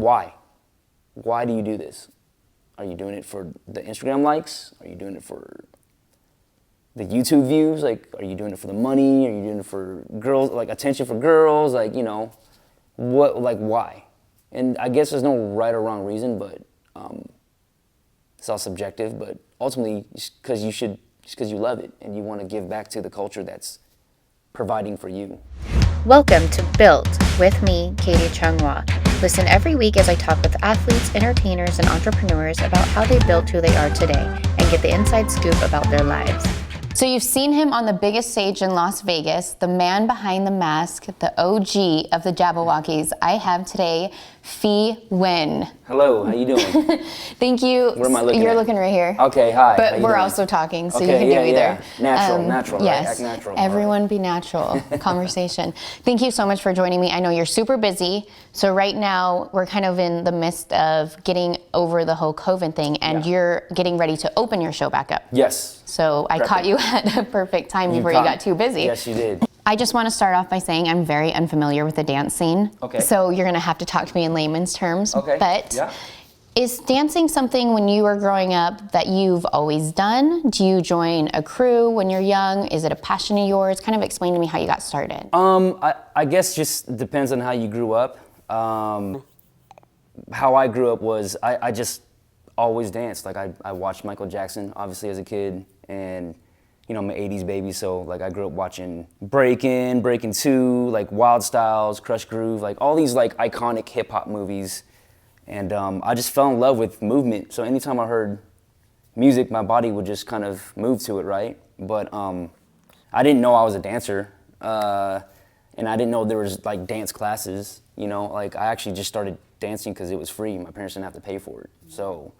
why? Why do you do this? Are you doing it for the Instagram likes? Are you doing it for the YouTube views? Like, are you doing it for the money? Are you doing it for girls, like attention for girls? Like, you know, what, like, why? And I guess there's no right or wrong reason, but it's all subjective. But ultimately, because you love it and you want to give back to the culture that's providing for you. Welcome to Built with me, Katie Chung-Hwa. Listen every week as I talk with athletes, entertainers, and entrepreneurs about how they built who they are today and get the inside scoop about their lives. So you've seen him on the biggest stage in Las Vegas, the man behind the mask, the OG of the Jabbawockeez. I have today Phi Nguyen. Hello, how you doing? Thank you. Where am I looking You're at? looking right here. Okay, hi. But we're also talking, so you can do either. Natural, yes. right? Act natural. Everyone be natural. Conversation. Thank you so much for joining me. I know you're super busy. So right now, we're kind of in the midst of getting over the whole COVID thing, and you're getting ready to open your show back up. Yes. So I caught you at a perfect time before you got too busy. Yes, you did. I just want to start off by saying I'm very unfamiliar with the dance scene. Okay. So you're going to have to talk to me in layman's terms. Okay. But is dancing something when you were growing up that you've always done? Do you join a crew when you're young? Is it a passion of yours? Kind of explain to me how you got started. I guess just depends on how you grew up. How I grew up was I just always danced. Like I watched Michael Jackson obviously as a kid, and you know, I'm an 80s baby, so like I grew up watching Breakin', Breakin' 2, like Wild Styles, Crush Groove, like all these like iconic hip hop movies. And I just fell in love with movement. So anytime I heard music, my body would just kind of move to it, right? But I didn't know I was a dancer. And I didn't know there was like dance classes, you know? Like I actually just started dancing because it was free. My parents didn't have to pay for it. So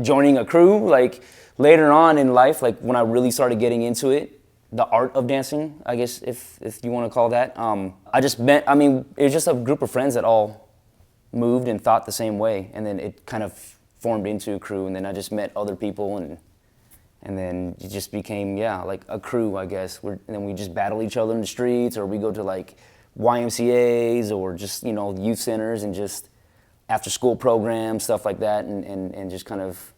joining a crew, like later on in life, like when I really started getting into it, the art of dancing, I guess if you want to call that, it was just a group of friends that all moved and thought the same way, and then it kind of formed into a crew, and then I just met other people, and then it just became, like a crew, I guess. And then we just battle each other in the streets, or we go to like YMCAs, or just, you know, youth centers, and just after school programs, stuff like that, and just kind of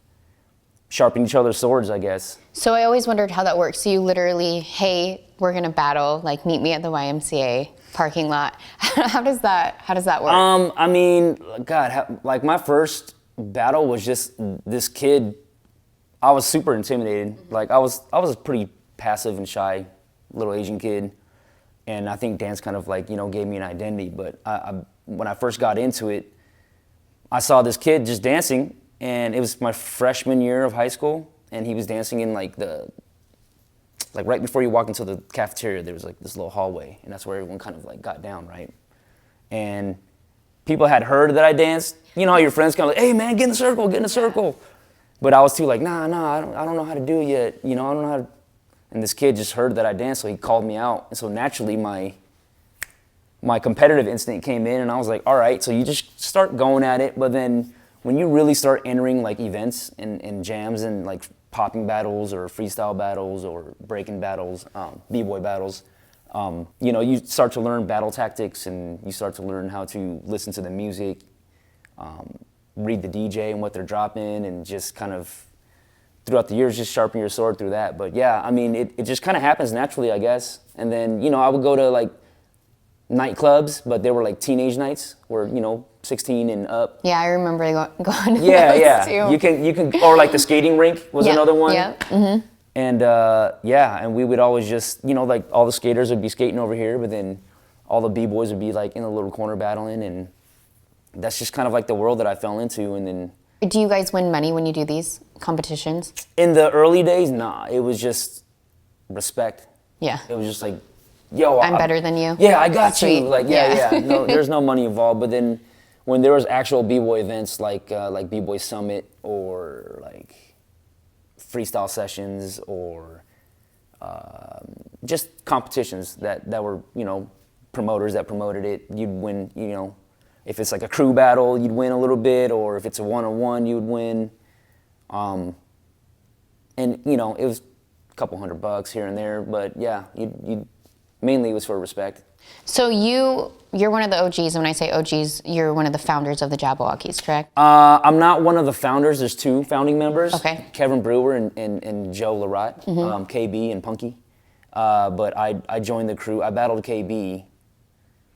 sharpen each other's swords, I guess. So I always wondered how that works. So you literally, hey, we're gonna battle, like meet me at the YMCA parking lot. How does that work? I mean, God, like my first battle was just this kid. I was super intimidated. Like I was a pretty passive and shy little Asian kid, and I think dance kind of like, you know, gave me an identity. But when I first got into it, I saw this kid just dancing, and it was my freshman year of high school, and he was dancing in like right before you walk into the cafeteria, there was like this little hallway, and that's where everyone kind of like got down, right? And people had heard that I danced. You know how your friends kind of like, hey man, get in the circle. But I was too like, nah, I don't know how to do it yet. You know, I don't know how to. And this kid just heard that I danced, so he called me out. And so naturally my competitive instinct came in, and I was like, all right, so you just start going at it. But then when you really start entering like events and jams and like popping battles or freestyle battles or breaking battles, b-boy battles, you know, you start to learn battle tactics, and you start to learn how to listen to the music, read the DJ and what they're dropping, and just kind of throughout the years just sharpen your sword through that. But yeah, I mean, it just kind of happens naturally, I guess. And then, you know, I would go to like nightclubs, but they were like teenage nights where, you know, 16 and up. Yeah, I remember going to those too. You can, or like the skating rink was another one. Yeah. Mm-hmm. And and we would always just, you know, like all the skaters would be skating over here, but then all the b-boys would be like in a little corner battling, and that's just kind of like the world that I fell into. And then, do you guys win money when you do these competitions? in the early days, nah, it was just respect. Yeah. It was just like, yo, I'm better than you. Yeah, I got Sweet. you. Like, no, there's no money involved. But then when there was actual b-boy events like B-Boy Summit, or like freestyle sessions, or just competitions that were, you know, promoters that promoted it, you'd win, you know. If it's like a crew battle, you'd win a little bit, or if it's a one-on-one, you'd win. And you know, it was a couple $100 here and there, but yeah, you'd mainly it was for respect. So you're one of the OGs. When I say OGs, you're one of the founders of the Jabbawockeez, correct? I'm not one of the founders. There's 2 founding members. Okay. Kevin Brewer and Joe Larat, KB and Punky. But I joined the crew. I battled KB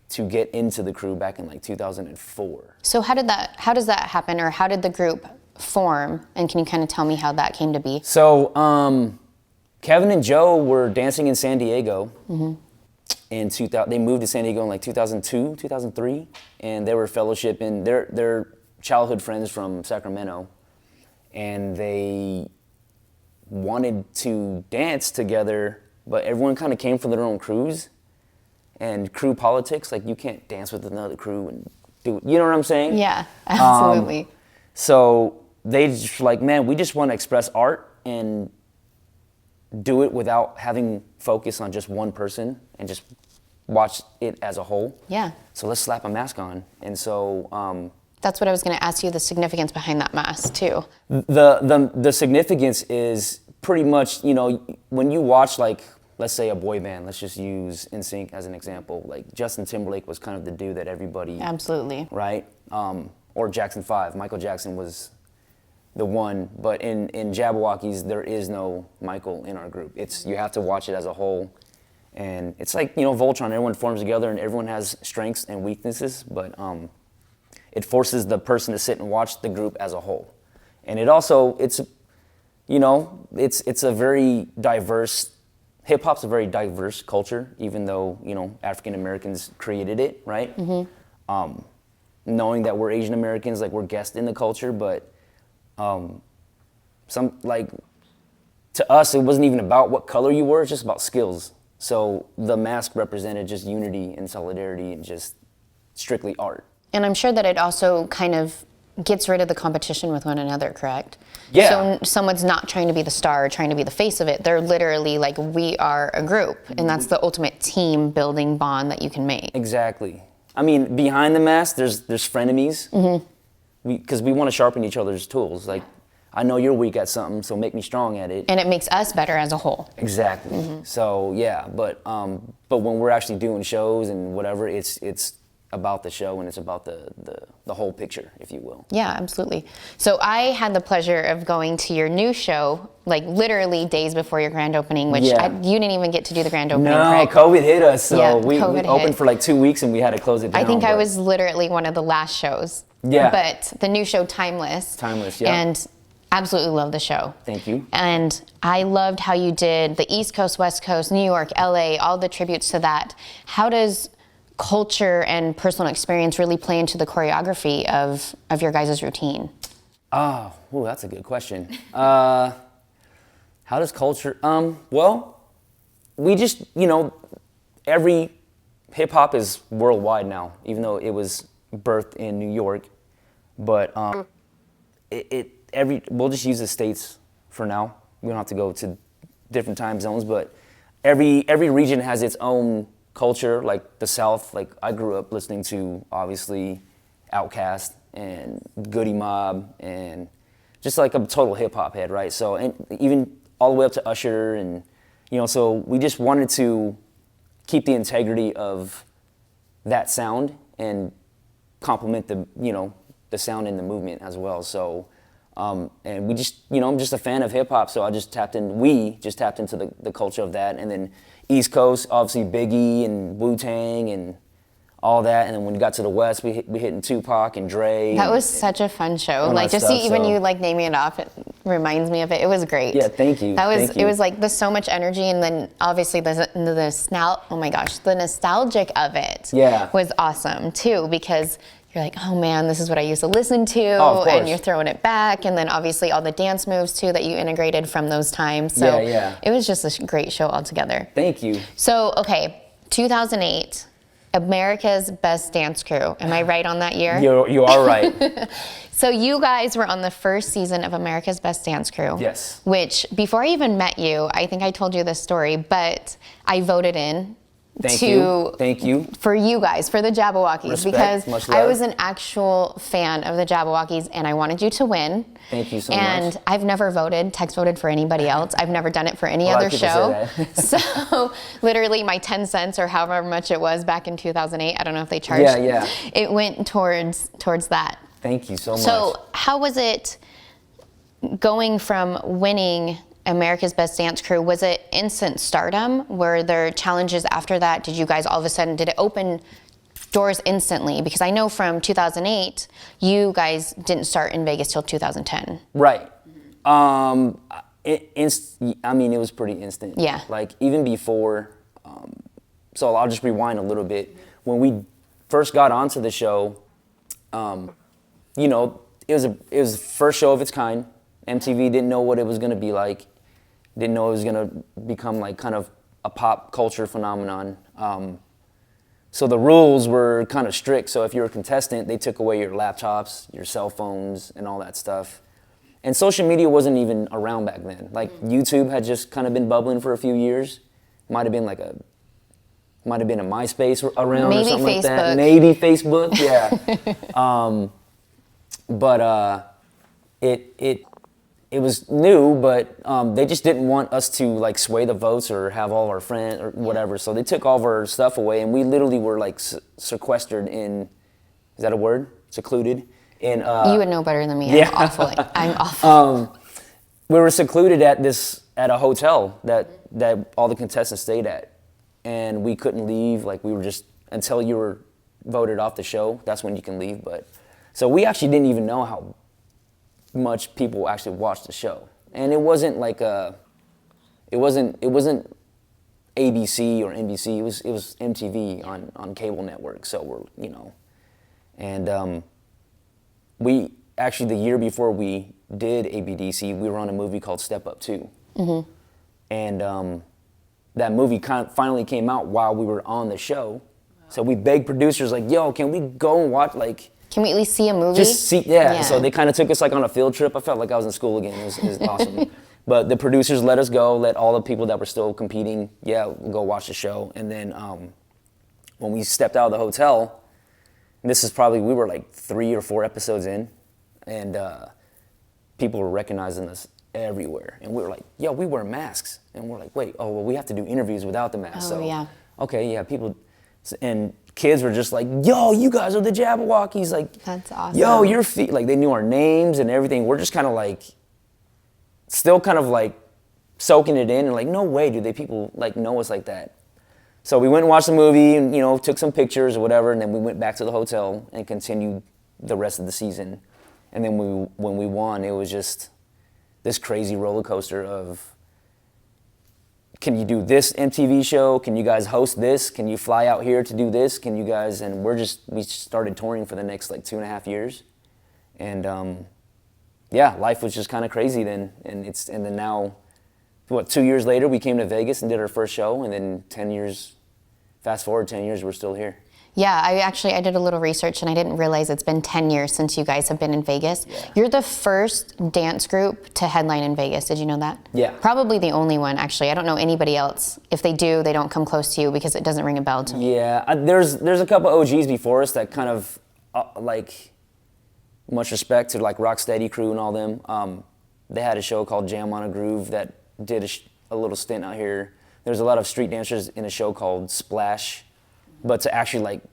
to get into the crew back in like 2004. So how does that happen, or how did the group form? And can you kind of tell me how that came to be? So Kevin and Joe were dancing in San Diego. In 2000, they moved to San Diego in like 2002, 2003, and they were fellowshipping. They're childhood friends from Sacramento, and they wanted to dance together, but everyone kind of came from their own crews, and crew politics, like you can't dance with another crew and do it. You know what I'm saying? Yeah, absolutely. So they just like, man, we just want to express art and do it without having focus on just one person and just watch it as a whole. Yeah. So let's slap a mask on. And so that's what I was going to ask you, the significance behind that mask too. the significance is pretty much, you know, when you watch, like, let's say a boy band, let's just use NSYNC as an example. Like Justin Timberlake was kind of the dude that everybody, Absolutely. right? Or Jackson 5. Michael Jackson was the one, but in Jabbawockeez, there is no Michael in our group. You have to watch it as a whole. And it's like, you know, Voltron, everyone forms together and everyone has strengths and weaknesses, but it forces the person to sit and watch the group as a whole. And it also, it's a very diverse, hip-hop's a very diverse culture, even though, you know, African Americans created it, right? Knowing that we're Asian Americans, like we're guests in the culture, but to us, it wasn't even about what color you were, it's just about skills. So the mask represented just unity and solidarity and just strictly art. And I'm sure that it also kind of gets rid of the competition with one another, correct? Yeah. So someone's not trying to be the star or trying to be the face of it. They're literally like, we are a group. And that's the ultimate team building bond that you can make. Exactly. I mean, behind the mask, there's frenemies. Because we want to sharpen each other's tools. Like, I know you're weak at something, so make me strong at it. And it makes us better as a whole. Exactly. So yeah, but when we're actually doing shows and whatever, it's about the show and it's about the whole picture, if you will. Yeah, absolutely. So I had the pleasure of going to your new show, like literally days before your grand opening, which Yeah. you didn't even get to do the grand opening, No, correct? COVID hit us, so Yeah, we COVID opened hit. for like 2 weeks and we had to close it down. I think I but- was literally one of the last shows. Yeah. But the new show, Timeless. Timeless, yeah. And absolutely love the show. Thank you. And I loved how you did the East Coast, West Coast, New York, LA, all the tributes to that. How does culture and personal experience really play into the choreography of your guys' routine? Oh, that's a good question. How does culture, well, we just, you know, every hip hop is worldwide now, even though it was birthed in New York. But we'll just use the States for now. We don't have to go to different time zones, but every region has its own culture. Like the South, like I grew up listening to obviously Outkast and Goody Mob and just like a total hip hop head, right? So, and even all the way up to Usher, and you know, so we just wanted to keep the integrity of that sound and complement the sound and the movement as well. So, and we just, you know, I'm just a fan of hip hop, so we just tapped into the culture of that. And then East Coast, obviously Biggie and Wu-Tang and all that. And then when we got to the West, we hitting Tupac and Dre. That was such a fun show. all Like that just stuff, even so- you like naming it off, it reminds me of it. It was great. Yeah, thank you. It you. was like there's so much energy, and then obviously the nostalgic of it Yeah. was awesome too, because you're like, oh man, this is what I used to listen to, Oh, of and course. you're throwing it back, and then obviously all the dance moves too that you integrated from those times. So Yeah. it was just a great show altogether. Thank you. So okay, 2008, America's Best Dance Crew. Am I right on that year? You are right. So you guys were on the first season of America's Best Dance Crew. Yes. Which, before I even met you, I think I told you this story, but I voted in Thank you. For you guys, for the Jabbawockeez, Respect, because much I love. was an actual fan of the Jabbawockeez and I wanted you to win. Thank you so and much. And I've never text voted for anybody else. I've never done it for any A lot other of people show. say that. So literally my 10 cents or however much it was back in 2008, I don't know if they charged. Yeah. It went towards that. Thank you so much. So how was it going from winning America's Best Dance Crew? Was it instant stardom? Were there challenges after that? Did you guys all of a sudden, did it open doors instantly? Because I know from 2008, you guys didn't start in Vegas till 2010. Right. I mean, it was pretty instant. Yeah. Like even before, so I'll just rewind a little bit. When we first got onto the show, you know, it was the first show of its kind. MTV didn't know what it was going to be like. Didn't know it was going to become like kind of a pop culture phenomenon. So the rules were kind of strict. So if you were a contestant, they took away your laptops, your cell phones, and all that stuff. And social media wasn't even around back then. Like YouTube had just kind of been bubbling for a few years. Might have been a MySpace around Maybe or something like that. Facebook. Maybe Facebook, yeah. But it was new, but they just didn't want us to like sway the votes or have all our friends or whatever. So they took all of our stuff away, and we literally were like sequestered in. Is that a word? Secluded in. You would know better than me. Yeah. I'm awful. We were secluded at a hotel that all the contestants stayed at, and we couldn't leave. Like we were just until you were voted off the show. That's when you can leave. But so we actually didn't even know how much people actually watched the show, and it wasn't like it wasn't ABC or NBC. It was MTV on cable network. So we're and we actually the year before we did ABDC, we were on a movie called Step Up 2, and that movie finally came out while we were on the show. So we begged producers like, "Yo, can we go and watch like?" Can we at least see a movie? Just see, yeah. So they kind of took us like on a field trip. I felt like I was in school again. It was awesome. But the producers let us go, let all the people that were still competing, go watch the show. And then when we stepped out of the hotel, and this is probably, we were like 3 or 4 episodes in, and people were recognizing us everywhere. And we were like, yo, we wear masks. And we're like, wait, well, we have to do interviews without the mask. Oh, yeah. Okay, yeah, people, and kids were just like, yo, you guys are the Jabbawockeez. Like, that's awesome. Yo, your feet, like they knew our names and everything. We're just kind of like, still kind of like soaking it in and like, no way do people like know us like that. So we went and watched the movie and, took some pictures or whatever. And then we went back to the hotel and continued the rest of the season. And then when we won, it was just this crazy roller coaster of, can you do this MTV show? Can you guys host this? Can you fly out here to do this? Can you guys, and we started touring for the next like 2.5 years. And life was just kind of crazy then. And then now, 2 years later, we came to Vegas and did our first show. And then fast forward 10 years, we're still here. Yeah, I did a little research and I didn't realize it's been 10 years since you guys have been in Vegas. Yeah. You're the first dance group to headline in Vegas. Did you know that? Yeah. Probably the only one, actually. I don't know anybody else. If they do, they don't come close to you because it doesn't ring a bell to me. Yeah, there's a couple OGs before us that kind of, like, much respect to like Rocksteady Crew and all them. They had a show called Jam on a Groove that did a little stint out here. There's a lot of street dancers in a show called Splash. But to actually like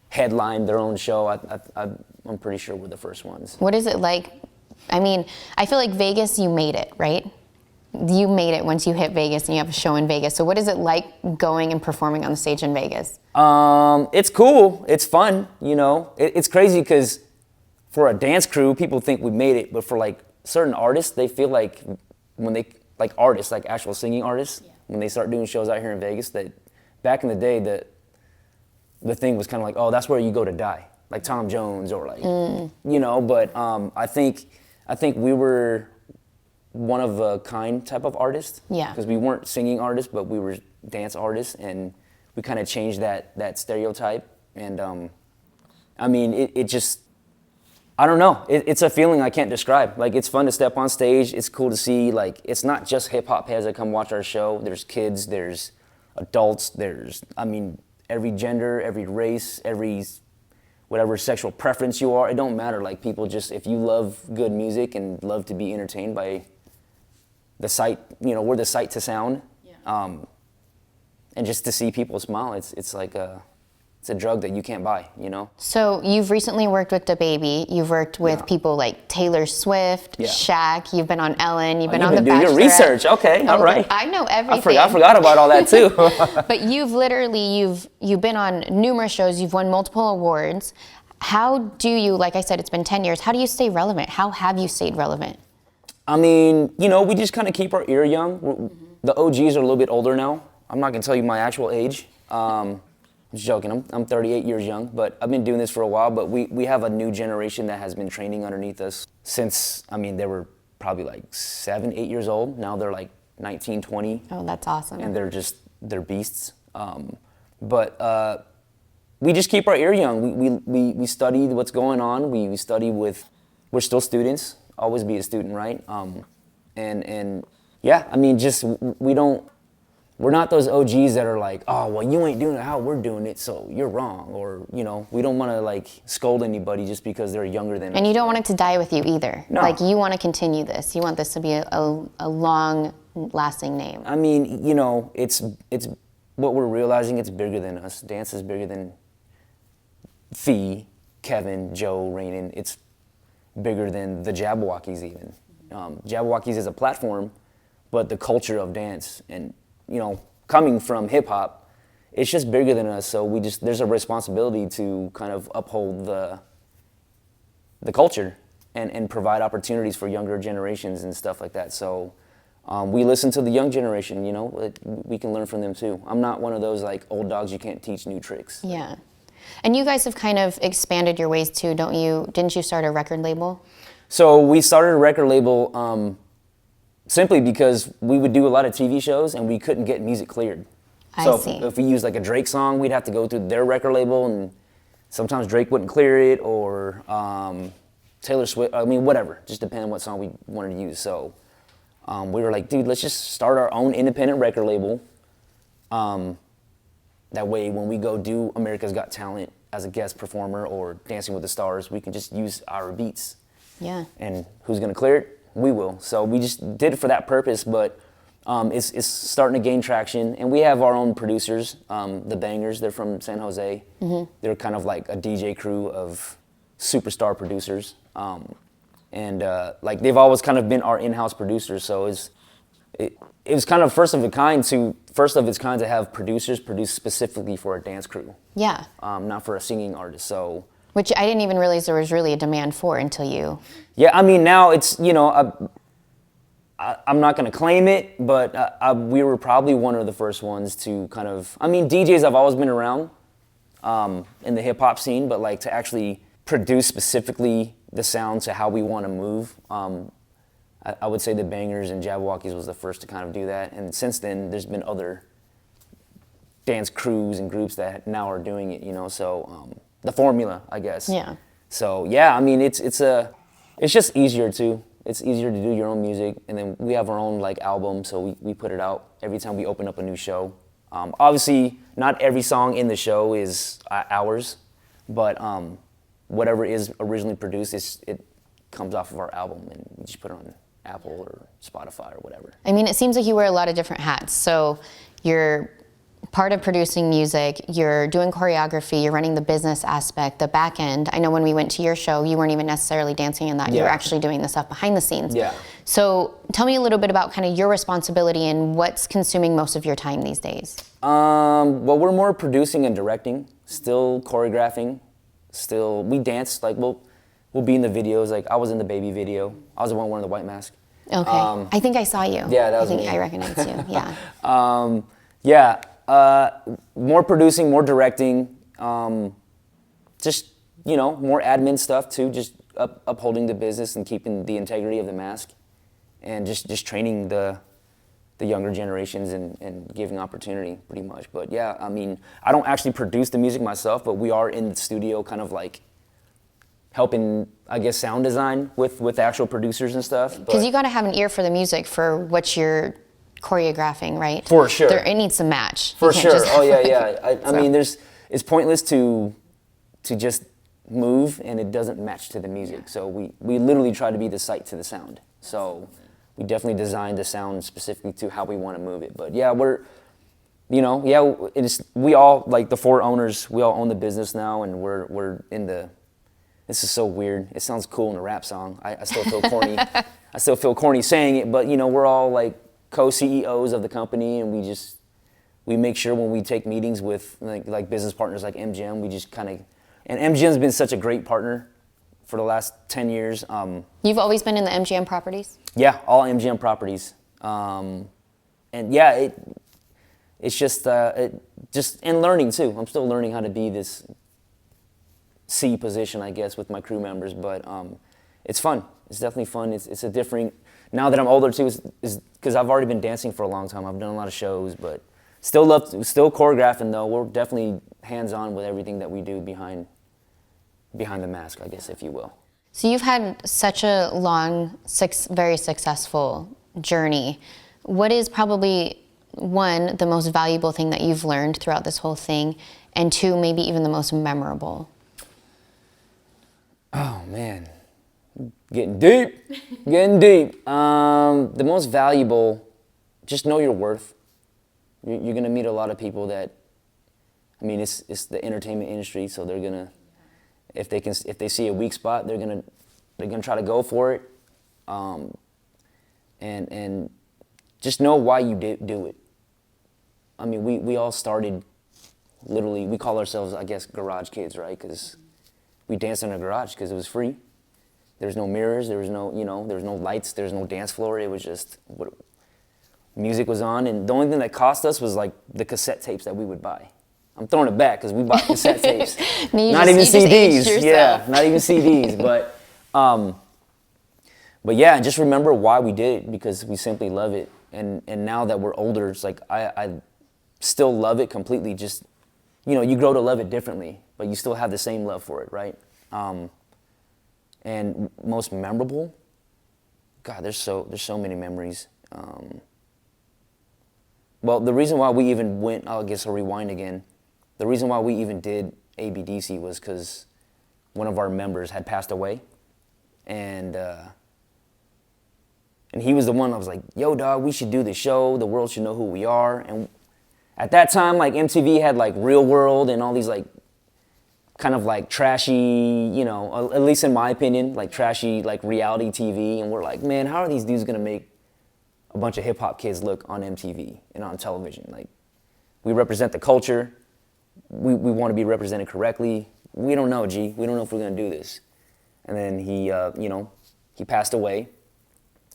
headline their own show, I'm pretty sure we're the first ones. What is it like? I mean, I feel like Vegas, you made it, right? You made it once you hit Vegas and you have a show in Vegas. So what is it like going and performing on the stage in Vegas? It's cool. It's fun. It's crazy because for a dance crew, people think we made it, but for like certain artists, they feel like when they like artists, like actual singing artists, when they start doing shows out here in Vegas, that back in the day the thing was kind of like, oh, that's where you go to die, like Tom Jones or like, But I think we were one of a kind type of artist. Yeah. Because we weren't singing artists, but we were dance artists, and we kind of changed that stereotype. And I mean, it just, I don't know. It's a feeling I can't describe. Like, it's fun to step on stage. It's cool to see, like, it's not just hip hop heads that come watch our show. There's kids. There's adults, there's, I mean, every gender, every race, every whatever sexual preference you are, it don't matter. Like, people just, if you love good music and love to be entertained by the sight, you know, we're the sight to sound. Yeah. And just to see people smile, it's like it's a drug that you can't buy, you know? So you've recently worked with DaBaby. You've worked with people like Taylor Swift, Shaq. You've been on Ellen. You've been on The Bachelorette. You've been doing your research. Okay, all right. I know everything. I forgot about all that too. But you've been on numerous shows. You've won multiple awards. How do you, like I said, it's been 10 years. How do you stay relevant? How have you stayed relevant? I mean, you know, we just kind of keep our ear young. The OGs are a little bit older now. I'm not gonna tell you my actual age. I'm just joking, I'm 38 years young, but I've been doing this for a while, but we have a new generation that has been training underneath us since, I mean, they were probably like 7, 8 years old. Now they're like 19, 20. Oh, that's awesome. And they're beasts. But we just keep our ear young. We study what's going on. We study we're still students, always be a student, right? And yeah, I mean, just, we're not those OGs that are like, oh, well, you ain't doing it how we're doing it, so you're wrong. Or, you know, we don't want to like scold anybody just because they're younger than us. And you don't want it to die with you either. No. Like, you want to continue this. You want this to be a long lasting name. I mean, you know, it's what we're realizing, it's bigger than us. Dance is bigger than Phi, Kevin, Joe, Rainin. It's bigger than the Jabbawockeez even. Jabbawockeez is a platform, but the culture of dance and, you know, coming from hip hop, it's just bigger than us. So there's a responsibility to kind of uphold the culture and provide opportunities for younger generations and stuff like that. So we listen to the young generation, you know, we can learn from them too. I'm not one of those like old dogs you can't teach new tricks. Yeah. And you guys have kind of expanded your ways too, don't you? Didn't you start a record label? So we started a record label simply because we would do a lot of TV shows and we couldn't get music cleared. I see. If we used like a Drake song, we'd have to go through their record label, and sometimes Drake wouldn't clear it, or Taylor Swift, I mean, whatever, just depending on what song we wanted to use. So we were like, dude, let's just start our own independent record label. That way, when we go do America's Got Talent as a guest performer or Dancing with the Stars, we can just use our beats. Yeah. And who's gonna clear it? We will. So we just did it for that purpose, but it's starting to gain traction. And we have our own producers, the Bangers. They're from San Jose. Mm-hmm. They're kind of like a DJ crew of superstar producers. And like they've always kind of been our in-house producers. So it was kind of first of its kind to have producers produce specifically for a dance crew. Yeah. Not for a singing artist. So. Which I didn't even realize there was really a demand for until you. Yeah, I mean, now it's, you know, I'm not going to claim it, but we were probably one of the first ones to kind of, I mean, DJs have always been around in the hip hop scene, but like to actually produce specifically the sound to how we want to move, I would say the Bangers and Jabbawockeez was the first to kind of do that. And since then, there's been other dance crews and groups that now are doing it, you know, so the formula, I guess. Yeah. So yeah, I mean, it's just easier too. It's easier to do your own music, and then we have our own like album, so we put it out every time we open up a new show. Obviously, not every song in the show is ours, but whatever is originally produced, it comes off of our album, and we just put it on Apple or Spotify or whatever. I mean, it seems like you wear a lot of different hats. So you're part of producing music, you're doing choreography, you're running the business aspect, the back end. I know when we went to your show, you weren't even necessarily dancing in that. You were actually doing the stuff behind the scenes. Yeah. So tell me a little bit about kind of your responsibility and what's consuming most of your time these days. Well, we're more producing and directing, still choreographing, we dance, like we'll be in the videos, like I was in the Baby video. I was the one wearing the white mask. Okay, I think I saw you. Yeah, that was I think me. I recognized you, yeah. More producing, more directing, just, you know, more admin stuff too, just upholding the business and keeping the integrity of the mask, and just training the younger generations and giving opportunity pretty much. But yeah, I mean, I don't actually produce the music myself, but we are in the studio kind of like helping, I guess, sound design with actual producers and stuff. Because you got to have an ear for the music, for what you're choreographing, right? For sure. It needs to match. For You can't sure. just Oh have, yeah, like- yeah. I mean, it's pointless to just move and it doesn't match to the music. So we literally try to be the sight to the sound. So we definitely designed the sound specifically to how we want to move it. But yeah, we all, like the 4 owners, we all own the business now, and we're in the. This is so weird. It sounds cool in a rap song. I still feel corny. I still feel corny saying it, but we're all like co-CEOs of the company, and we make sure when we take meetings with like business partners like MGM, we just kind of, and MGM's been such a great partner for the last 10 years. You've always been in the MGM properties? Yeah, all MGM properties. And yeah, it's just and learning too. I'm still learning how to be this C position, I guess, with my crew members, but it's fun. It's definitely fun. It's a different, now that I'm older too, is because I've already been dancing for a long time. I've done a lot of shows, but still choreographing though. We're definitely hands-on with everything that we do behind the mask, I guess, if you will. So you've had such a long, very successful journey. What is probably, 1, the most valuable thing that you've learned throughout this whole thing, and 2, maybe even the most memorable? Oh man, getting deep. The most valuable, just know your worth. You're gonna meet a lot of people that, I mean, it's the entertainment industry, so they're gonna, if they see a weak spot, they're gonna try to go for it, and just know why you do it. I mean, we all started, literally, we call ourselves, I guess, garage kids, right? Because we danced in a garage because it was free. There was no mirrors, there was no, there was no lights, there was no dance floor. It was just, music was on, and the only thing that cost us was like the cassette tapes that we would buy. I'm throwing it back because we bought cassette tapes. Not even CDs. Yeah, not even CDs. But yeah, just remember why we did it, because we simply love it. And now that we're older, it's like I still love it completely. Just, you grow to love it differently, but you still have the same love for it, right? And most memorable, God, there's so many memories. Well, the reason why we even went, I guess I'll rewind again. The reason why we even did ABDC was because one of our members had passed away, and he was the one I was like, yo, dog, we should do the show. The world should know who we are. And at that time, like MTV had like Real World and all these like kind of like trashy, at least in my opinion, like trashy like reality TV. And we're like, man, how are these dudes gonna make a bunch of hip hop kids look on MTV and on television? Like, we represent the culture. We want to be represented correctly. We don't know, G. We don't know if we're gonna do this. And then he passed away.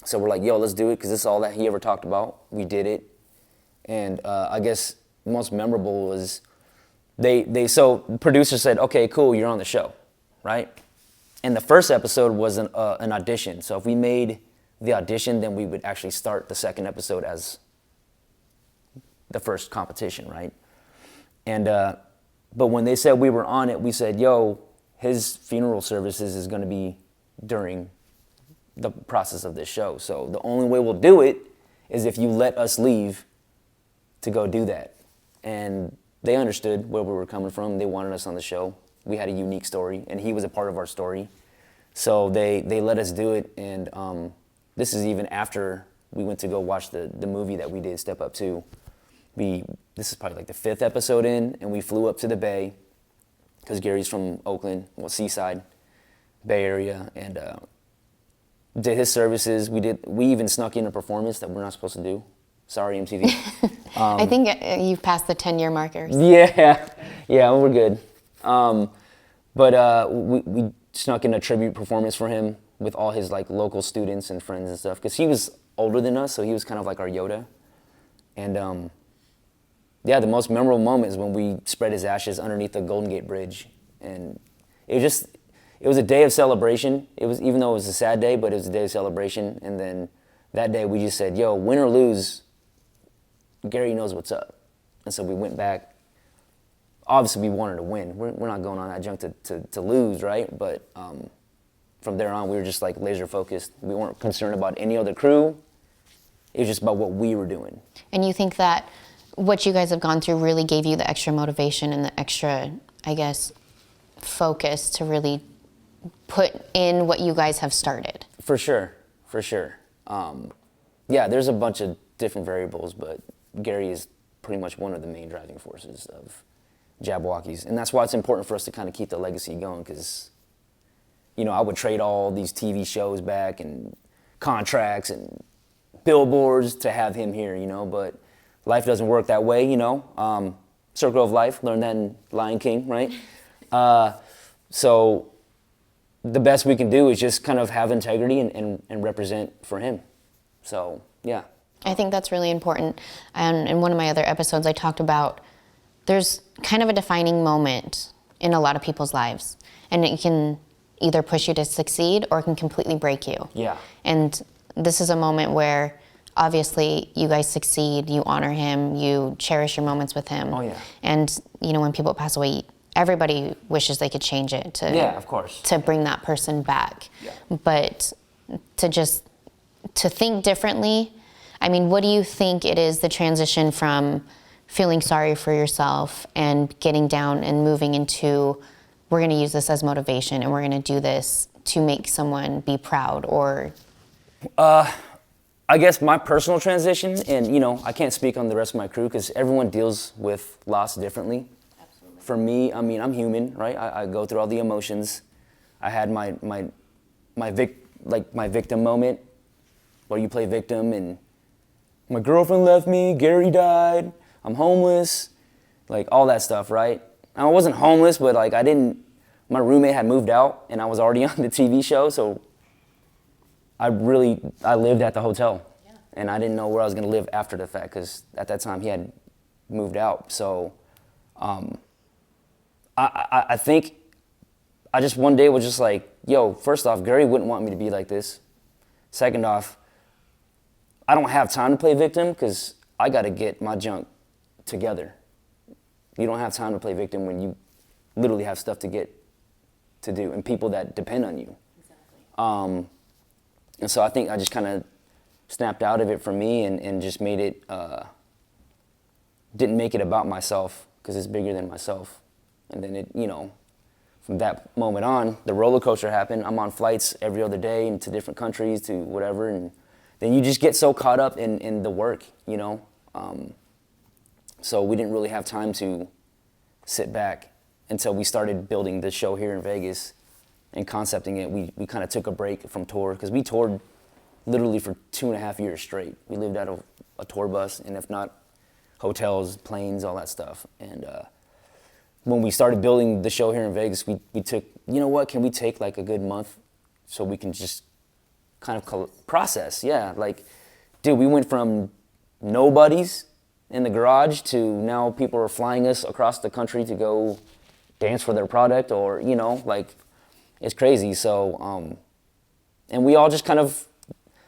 So we're like, yo, let's do it, because this is all that he ever talked about. We did it. And I guess most memorable was so producer said, okay, cool, you're on the show, right? And the first episode was an audition. So if we made the audition, then we would actually start the second episode as the first competition, right? And but when they said we were on it, we said, yo, his funeral services is going to be during the process of this show. So the only way we'll do it is if you let us leave to go do that. And they understood where we were coming from. They wanted us on the show. We had a unique story, and he was a part of our story. So they let us do it, and this is even after we went to go watch the movie that we did, Step Up 2. This is probably like the 5th episode in, and we flew up to the Bay, because Gary's from Oakland, Seaside, Bay Area, and did his services. We even snuck in a performance that we're not supposed to do. Sorry, MTV. I think you've passed the 10-year markers. Yeah, we're good. But we snuck in a tribute performance for him with all his like local students and friends and stuff, because he was older than us, so he was kind of like our Yoda. And yeah, the most memorable moment is when we spread his ashes underneath the Golden Gate Bridge, and it was a day of celebration. It was, even though it was a sad day, but it was a day of celebration. And then that day we just said, yo, win or lose, Gary knows what's up. And so we went back. Obviously, we wanted to win. We're not going on that junk to lose, right? But from there on, we were just like laser focused. We weren't concerned about any other crew. It was just about what we were doing. And you think that what you guys have gone through really gave you the extra motivation and the extra, I guess, focus to really put in what you guys have started? For sure. Yeah, there's a bunch of different variables, but Gary is pretty much one of the main driving forces of Jabbawockeez. And that's why it's important for us to kind of keep the legacy going, because, you know, I would trade all these TV shows back and contracts and billboards to have him here, you know, but life doesn't work that way, you know. Circle of life, learned that in Lion King, right? So the best we can do is just kind of have integrity and represent for him. So, yeah. I think that's really important. And in one of my other episodes, I talked about there's kind of a defining moment in a lot of people's lives. And it can either push you to succeed or it can completely break you. Yeah. And this is a moment where obviously you guys succeed, you honor him, you cherish your moments with him. Oh, yeah. And, you know, when people pass away, everybody wishes they could change it to, yeah, of course, to bring that person back. Yeah. But to think differently, I mean, what do you think it is, the transition from feeling sorry for yourself and getting down and moving into, we're going to use this as motivation and we're going to do this to make someone be proud? Or I guess my personal transition, and, you know, I can't speak on the rest of my crew because everyone deals with loss differently. Absolutely. For me, I mean, I'm human, right? I go through all the emotions. I had my victim moment where you play victim and my girlfriend left me, Gary died, I'm homeless, like all that stuff, right? I wasn't homeless, but like my roommate had moved out and I was already on the TV show, so I lived at the hotel. Yeah. And I didn't know where I was gonna live after the fact, because at that time he had moved out. So I think I just one day was just like, yo, first off, Gary wouldn't want me to be like this. Second off, I don't have time to play victim because I got to get my junk together. You don't have time to play victim when you literally have stuff to do and people that depend on you. Exactly. And so I think I just kind of snapped out of it for me and just made it, didn't make it about myself because it's bigger than myself. And then it, you know, from that moment on, the roller coaster happened. I'm on flights every other day into different countries to whatever, and then you just get so caught up in the work, you know? So we didn't really have time to sit back until we started building the show here in Vegas and concepting it. We kind of took a break from tour because we toured literally for 2.5 years straight. We lived out of a tour bus, and if not, hotels, planes, all that stuff. And when we started building the show here in Vegas, we took, you know what, can we take like a good month so we can just kind of process, yeah. Like, dude, we went from nobodies in the garage to now people are flying us across the country to go dance for their product, or, you know, like, it's crazy. So, and we all just kind of,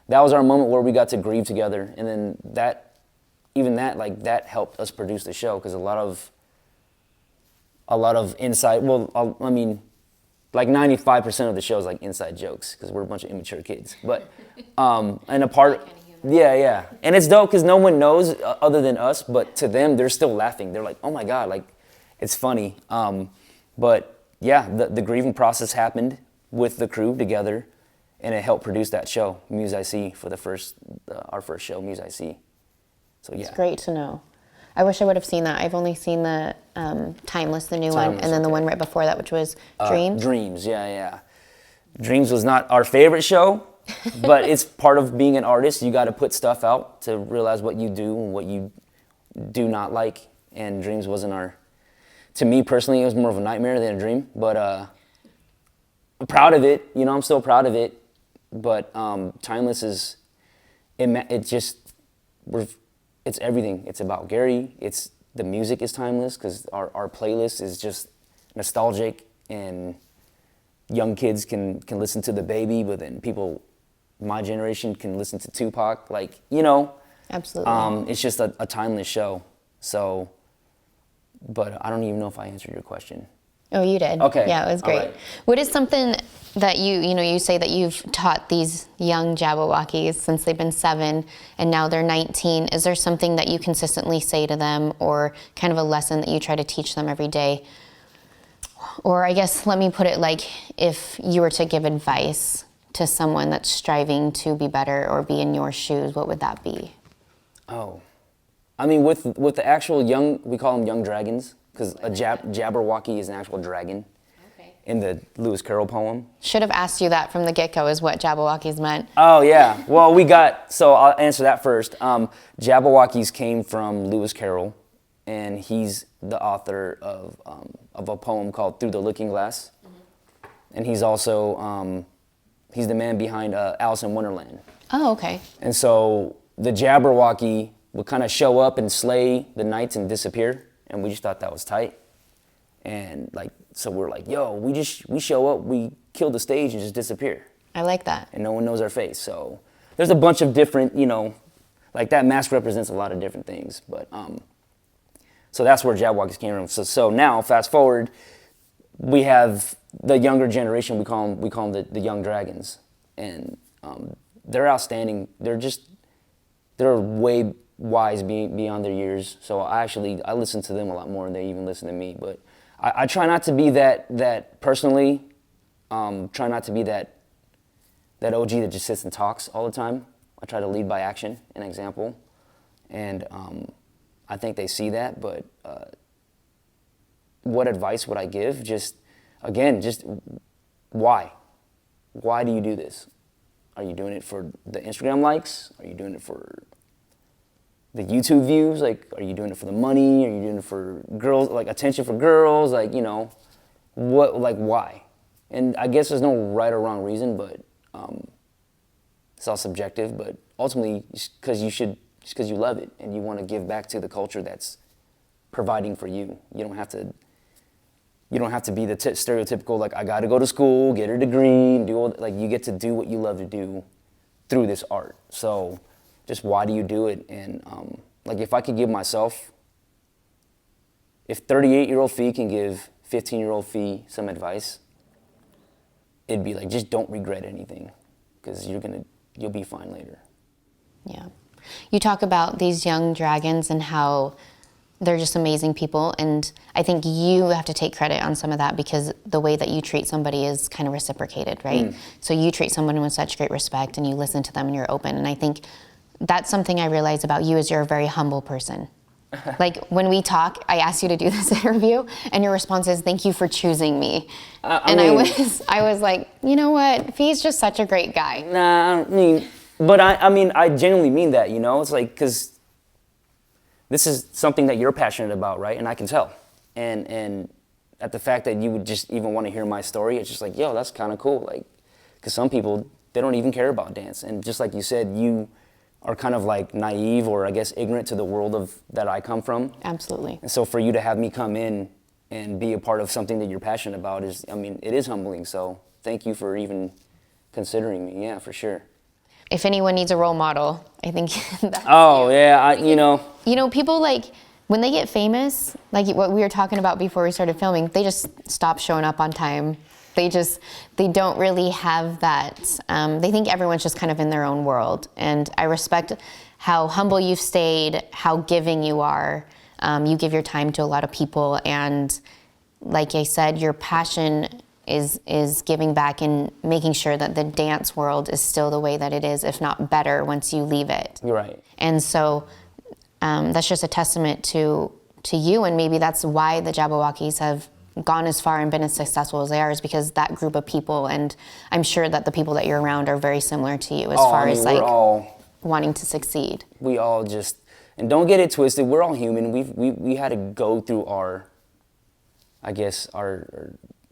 that was our moment where we got to grieve together. And then that helped us produce the show, because a lot of inside, well, I mean, like 95% of the show is like inside jokes because we're a bunch of immature kids. But, and a part, yeah. And it's dope because no one knows other than us, but to them, they're still laughing. They're like, oh my God, like, it's funny. But yeah, the grieving process happened with the crew together, and it helped produce that show, Muse I See, for our first show, Muse I See. So yeah. It's great to know. I wish I would have seen that. I've only seen the Timeless, the new one, and then the one right before that, which was Dreams. Dreams, yeah. Dreams was not our favorite show, but it's part of being an artist. You got to put stuff out to realize what you do and what you do not like. And Dreams wasn't to me personally, it was more of a nightmare than a dream. But I'm proud of it. You know, I'm still proud of it. But Timeless it's everything. It's about Gary. The music is timeless because our playlist is just nostalgic, and young kids can listen to The Baby, but then people my generation can listen to Tupac. Like, you know. Absolutely. It's just a timeless show. So, but I don't even know if I answered your question. Oh, you did? Okay. Yeah, it was All great. right. What is something that you say that you've taught these young Jabbawockeez since they've been 7 and now they're 19? Is there something that you consistently say to them, or kind of a lesson that you try to teach them every day? Or I guess, let me put it like, if you were to give advice to someone that's striving to be better or be in your shoes, what would that be? Oh, I mean, with the actual young, we call them young dragons, because a Jabberwocky is an actual dragon. Okay. In the Lewis Carroll poem. Should have asked you that from the get-go, is what Jabbawockeez meant. Oh yeah, well so I'll answer that first. Jabbawockeez came from Lewis Carroll, and he's the author of a poem called Through the Looking Glass. And he's also, he's the man behind Alice in Wonderland. Oh, okay. And so the Jabberwocky would kind of show up and slay the knights and disappear, and we just thought that was tight. And so we're like, yo, we show up, we kill the stage and just disappear. I like that. And no one knows our face. So there's a bunch of different, like that mask represents a lot of different things. But so that's where Jabbawockeez came from. So now, fast forward, we have the younger generation. We call them the young dragons, and they're outstanding. They're way wise beyond their years. So I listen to them a lot more than they even listen to me. But I try not to be that personally. Try not to be that OG that just sits and talks all the time. I try to lead by action and example, and I think they see that. But what advice would I give? Just why? Why do you do this? Are you doing it for the Instagram likes? Are you doing it for the YouTube views? Like, are you doing it for the money? Are you doing it for girls, like attention for girls? Like, why? And I guess there's no right or wrong reason, but it's all subjective. But ultimately, because you love it and you want to give back to the culture that's providing for you. You don't have to be the stereotypical, like, I got to go to school, get a degree, and do all, like, you get to do what you love to do through this art. So just why do you do it? And like, if I could give myself, if 38-year-old Phi can give 15-year-old Phi some advice, it'd be like, just don't regret anything, because you'll be fine later. Yeah. You talk about these young dragons and how they're just amazing people, and I think you have to take credit on some of that, because the way that you treat somebody is kind of reciprocated, right? So you treat someone with such great respect, and you listen to them, and you're open, and I think that's something I realize about you, is you're a very humble person. Like, when we talk, I asked you to do this interview, and your response is, thank you for choosing me. I was like, you know what? Phi's just such a great guy. I genuinely mean that, It's like, because this is something that you're passionate about, right? And I can tell. And at the fact that you would just even want to hear my story, it's just like, yo, that's kind of cool. Like, because some people, they don't even care about dance. And just like you said, you are kind of like naive, or I guess ignorant to the world that I come from. Absolutely. And so for you to have me come in and be a part of something that you're passionate about it is humbling. So thank you for even considering me. Yeah, for sure. If anyone needs a role model, I think that's you. People, like, when they get famous, like what we were talking about before we started filming, they just stop showing up on time. They don't really have that, they think everyone's just kind of in their own world. And I respect how humble you've stayed, how giving you are. You give your time to a lot of people, and like I said, your passion is giving back and making sure that the dance world is still the way that it is, if not better, once you leave it. You're right. And so that's just a testament to you, and maybe that's why the Jabbawockeez have gone as far and been as successful as they are, is because that group of people, and I'm sure that the people that you're around are very similar to you as far as like wanting to succeed. We all just, and don't get it twisted, we're all human. We had to go through our,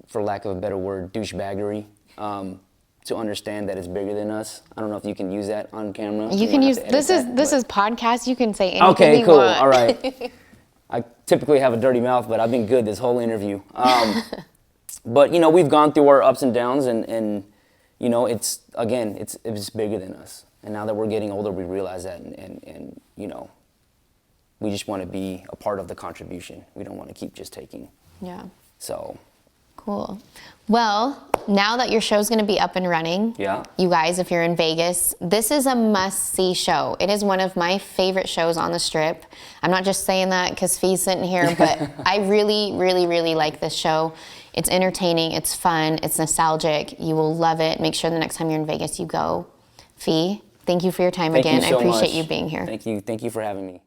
for lack of a better word, douchebaggery, to understand that it's bigger than us. I don't know if you can use that on camera. You can use, this is podcast, you can say anything okay, you cool, want. all right. I typically have a dirty mouth, but I've been good this whole interview. But we've gone through our ups and downs, and it's bigger than us. And now that we're getting older, we realize that, and we just want to be a part of the contribution. We don't want to keep just taking. Yeah. So Cool. Well, now that your show's gonna be up and running, Yeah. you guys, if you're in Vegas, this is a must-see show. It is one of my favorite shows on the Strip. I'm not just saying that because Phi's sitting here, but I really, really, really like this show. It's entertaining, it's fun, it's nostalgic. You will love it. Make sure the next time you're in Vegas, you go. Phi, thank you for your time again. Thank you so I appreciate much. you being here. Thank you for having me.